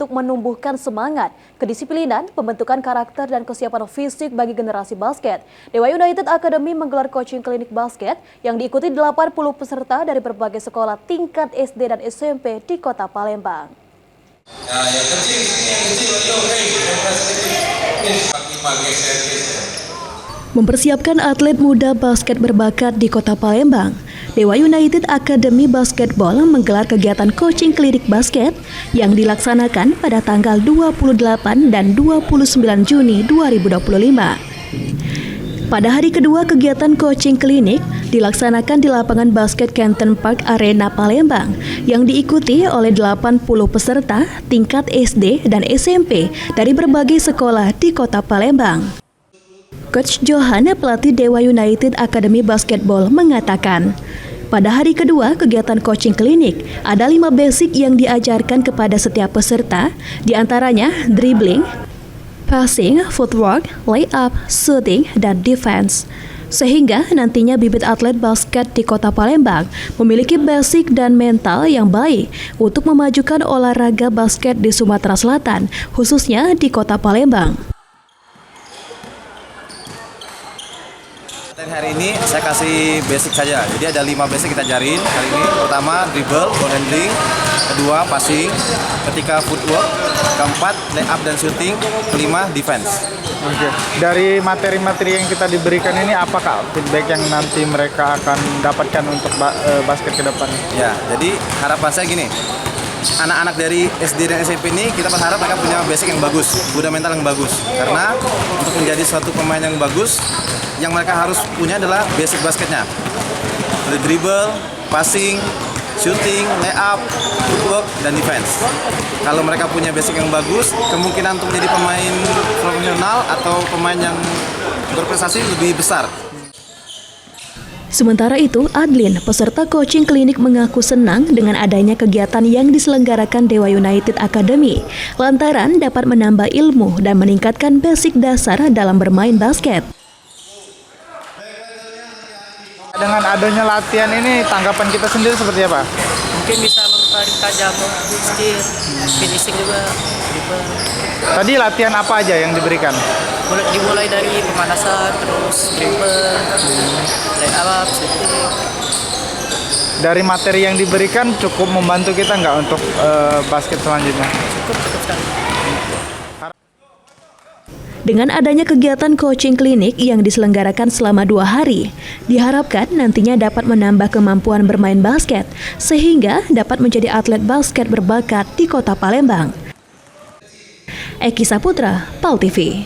untuk menumbuhkan semangat, kedisiplinan, pembentukan karakter, dan kesiapan fisik bagi generasi basket. Dewa United Academy menggelar coaching klinik basket yang diikuti 80 peserta dari berbagai sekolah tingkat SD dan SMP di Kota Palembang. Nah, yang kecil Mempersiapkan atlet muda basket berbakat di Kota Palembang, Dewa United Academy Basketball menggelar kegiatan coaching klinik basket yang dilaksanakan pada tanggal 28 dan 29 Juni 2025. Pada hari kedua kegiatan coaching klinik dilaksanakan di lapangan basket Kenton Park Arena Palembang yang diikuti oleh 80 peserta tingkat SD dan SMP dari berbagai sekolah di Kota Palembang. Coach Johan, pelatih Dewa United Academy Basketball, mengatakan, pada hari kedua kegiatan coaching klinik, ada 5 basic yang diajarkan kepada setiap peserta, diantaranya dribbling, passing, footwork, layup, shooting, dan defense. Sehingga nantinya bibit atlet basket di Kota Palembang memiliki basic dan mental yang baik untuk memajukan olahraga basket di Sumatera Selatan, khususnya di Kota Palembang. Hari ini saya kasih basic saja, jadi ada 5 basic kita ajarin hari ini. Pertama dribble, ball handling, kedua passing, ketiga footwork, keempat layup dan shooting, kelima defense. Oke. Dari materi-materi yang kita diberikan ini, apakah feedback yang nanti mereka akan dapatkan untuk basket ke depan? Ya, jadi harapan saya gini, anak-anak dari SD dan SMP ini kita berharap mereka punya basic yang bagus, fundamental yang bagus. Karena untuk menjadi suatu pemain yang bagus, yang mereka harus punya adalah basic basketnya. Ada dribble, passing, shooting, layup, footwork, dan defense. Kalau mereka punya basic yang bagus, kemungkinan untuk menjadi pemain profesional atau pemain yang berprestasi lebih besar. Sementara itu, Adlin, peserta coaching klinik, mengaku senang dengan adanya kegiatan yang diselenggarakan Dewa United Academy, lantaran dapat menambah ilmu dan meningkatkan basic dasar dalam bermain basket. Dengan adanya latihan ini, tanggapan kita sendiri seperti apa? Mungkin bisa mempertajam skill, finishing juga. Tadi latihan apa aja yang diberikan? Dimulai dari pemanasan, terus dribble, layup, shooting. Dari materi yang diberikan cukup membantu kita nggak untuk basket selanjutnya? Cukup sekali. Dengan adanya kegiatan coaching klinik yang diselenggarakan selama 2 hari, diharapkan nantinya dapat menambah kemampuan bermain basket, sehingga dapat menjadi atlet basket berbakat di Kota Palembang. Eki Saputra, PAL TV.